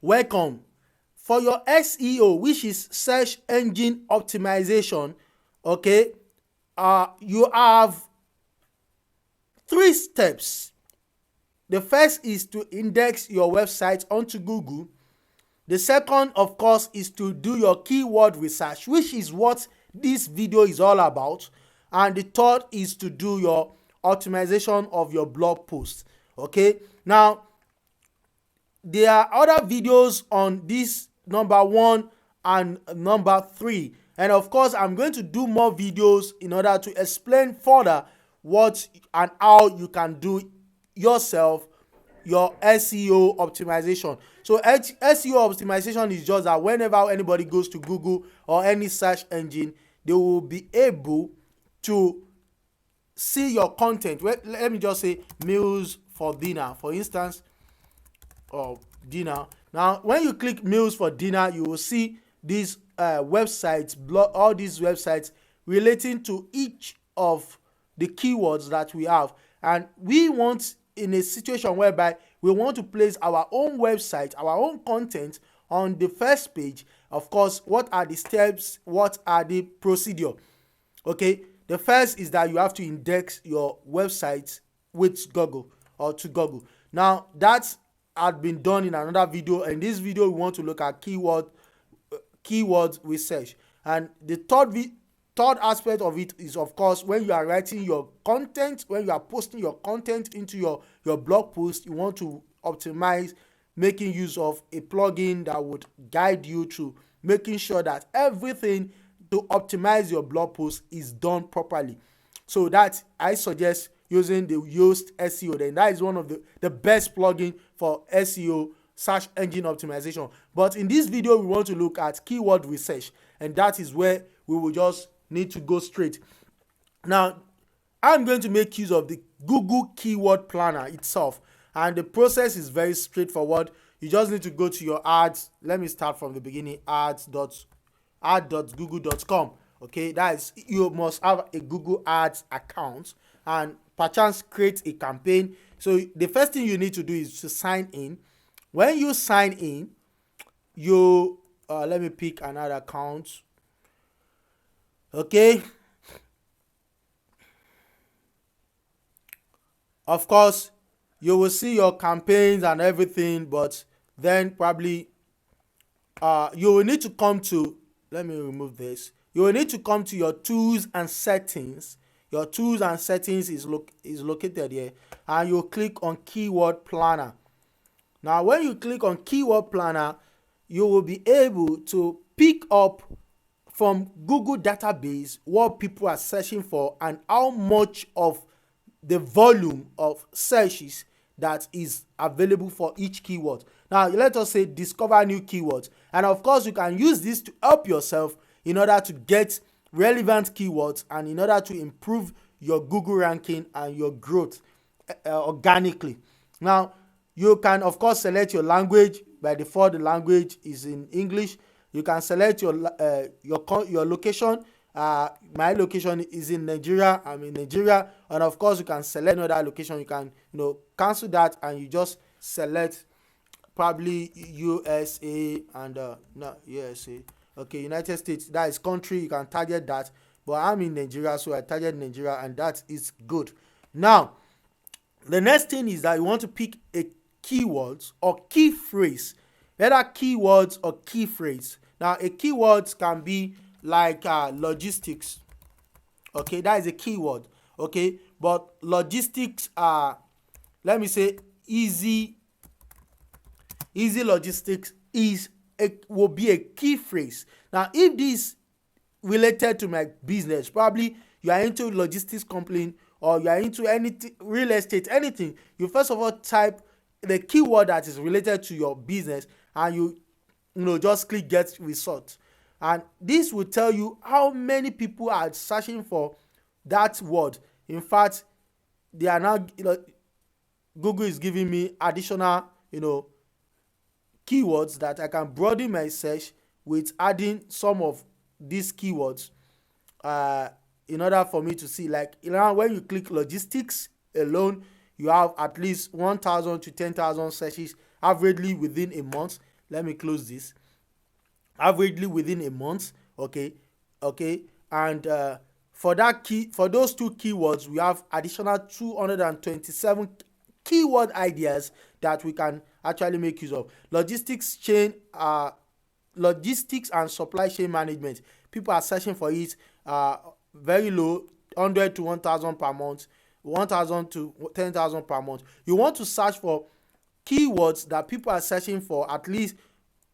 welcome. For your SEO, which is search engine optimization, okay, you have 3 steps. The first is to index your website onto Google. The second, of course, is to do your keyword research, which is what this video is all about. And the third is to do your optimization of your blog post. Okay, now there are other videos on this number 1 and number 3, and of course I'm going to do more videos in order to explain further what and how you can do yourself your SEO optimization. So SEO optimization is just that whenever anybody goes to Google or any search engine, they will be able to see your content. Let me just say meals for dinner, for instance, or dinner. Now when you click meals for dinner, you will see these websites, all these websites relating to each of the keywords that we have, and we want, in a situation whereby we want to place our own website, our own content on the first page. Of course, what are the steps? What are the procedure? Okay, the first is that you have to index your website with Google or to Google. Now that had been done in another video. In this video, we want to look at keyword research, and the third aspect of it is, of course, when you are writing your content, when you are posting your content into your blog post, you want to optimize, making use of a plugin that would guide you to making sure that everything to optimize your blog post is done properly. So that I suggest using the YOAST SEO. Then that is one of the best plugin for SEO, search engine optimization. But in this video, we want to look at keyword research, and that is where we will just need to go straight. Now I'm going to make use of the Google Keyword Planner itself, and the process is very straightforward. You just need to go to your ads. Let me start from the beginning. Ads.google.com. okay, that is, you must have a Google Ads account and perchance create a campaign. So the first thing you need to do is to sign in. When you sign in, you let me pick another account. Okay, of course you will see your campaigns and everything, but then probably you will need to come to, let me remove this, you will need to come to your tools and settings. Your tools and settings is located here, and you click on Keyword Planner. Now when you click on Keyword Planner, you will be able to pick up from Google database what people are searching for and how much of the volume of searches that is available for each keyword. Now let us say discover new keywords, and of course you can use this to help yourself in order to get relevant keywords and in order to improve your Google ranking and your growth organically. Now you can of course select your language. By default the language is in English. You can select your location. My location is in Nigeria. I'm in Nigeria, and of course you can select another location. You can cancel that, and you just select probably USA and not USA. Okay, United States. That is country. You can target that, but I'm in Nigeria, so I target Nigeria, and that is good. Now, the next thing is that you want to pick a keywords or key phrase, whether keywords or key phrase. Now a keyword can be like logistics. Okay, that is a keyword. Okay, but logistics are, let me say, easy logistics will be a key phrase. Now if this related to my business, probably you are into logistics company or you are into anything, real estate, anything, you first of all type the keyword that is related to your business, and you just click get result, and this will tell you how many people are searching for that word. In fact, they are now, Google is giving me additional keywords that I can broaden my search with adding some of these keywords in order for me to see, like when you click logistics alone, you have at least 1,000 to 10,000 searches averagely within a month. let me close this, averagely within a month. Okay, and for those two keywords, we have additional 227 keyword ideas that we can actually make use of. Logistics and supply chain management, people are searching for it, very low, 100 to 1,000 per month, 1,000 to 10,000 per month. You want to search for keywords that people are searching for at least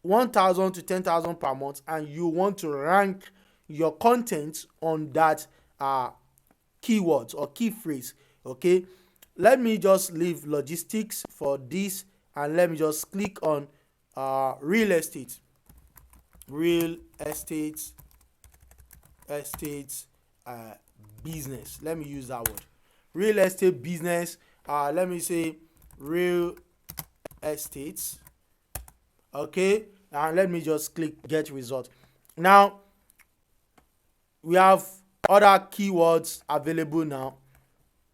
1,000 to 10,000 per month, and you want to rank your content on that keywords or key phrase. Okay, let me just leave logistics for this, and let me just click on real estate business. Let me use that word, real estate business. Let me say real estate. Okay, and let me just click get result. Now we have other keywords available now.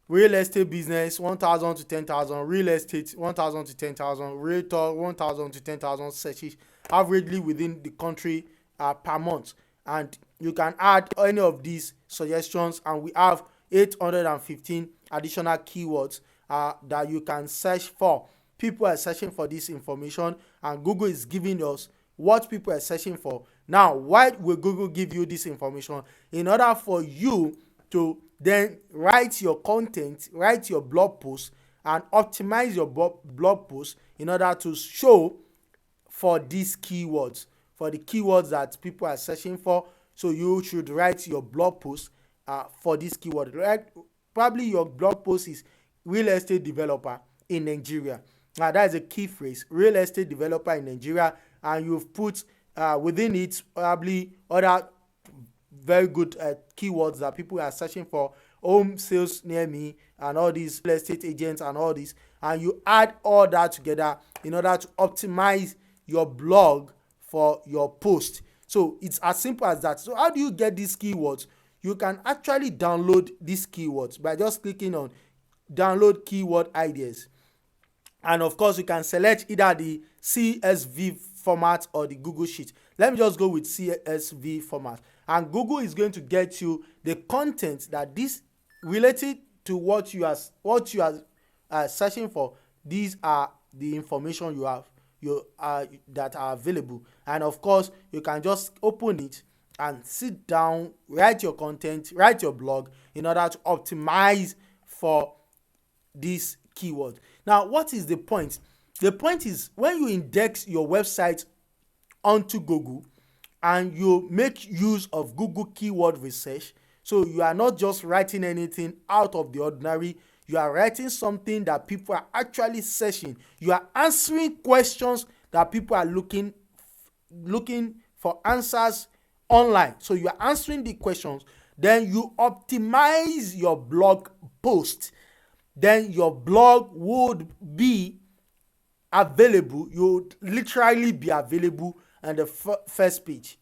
Real estate business, 1,000 to 10,000, real estate 1,000 to 10,000, realtor 1,000 to 10,000 searches averagely within the country per month. And you can add any of these suggestions, and we have 815 additional keywords that you can search for. People are searching for this information, and Google is giving us what people are searching for. Now, why will Google give you this information? In order for you to then write your content, write your blog post, and optimize your blog post in order to show for these keywords, for the keywords that people are searching for. So you should write your blog post for this keyword. Right? Probably your blog post is real estate developer in Nigeria. Now that is a key phrase, real estate developer in Nigeria, and you've put within it probably other very good keywords that people are searching for, home sales near me, and all these real estate agents and all this, and you add all that together in order to optimize your blog for your post. So it's as simple as that. So how do you get these keywords? You can actually download these keywords by just clicking on download keyword ideas, and of course you can select either the CSV format or the Google Sheet. Let me just go with CSV format, and Google is going to get you the content that this related to what you are searching for. These are the information you have that are available, and of course you can just open it and sit down, write your content, write your blog in order to optimize for this keyword. Now, what is the point? The point is when you index your website onto Google and you make use of Google keyword research, so you are not just writing anything out of the ordinary, you are writing something that people are actually searching. You are answering questions that people are looking for answers online. So you are answering the questions, then you optimize your blog post. Then your blog would be available. You would literally be available on the first page.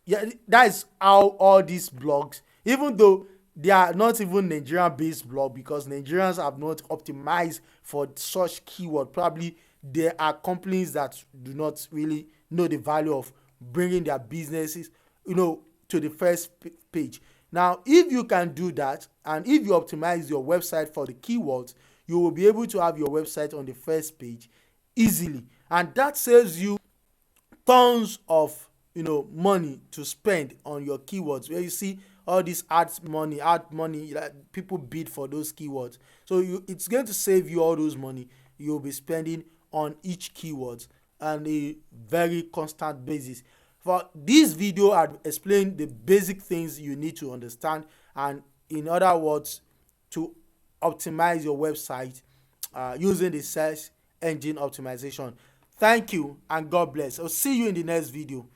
Yeah, that is how all these blogs, even though they are not even Nigerian based blog, because Nigerians have not optimized for such keyword. Probably there are companies that do not really know the value of bringing their businesses, to the first page. Now, if you can do that, and if you optimize your website for the keywords, you will be able to have your website on the first page easily, and that saves you tons of money to spend on your keywords, where you see all this ad money that people bid for those keywords. So it's going to save you all those money you'll be spending on each keyword on a very constant basis. For this video, I've explained the basic things you need to understand, and in other words, to optimize your website using the search engine optimization. Thank you and God bless. I'll see you in the next video.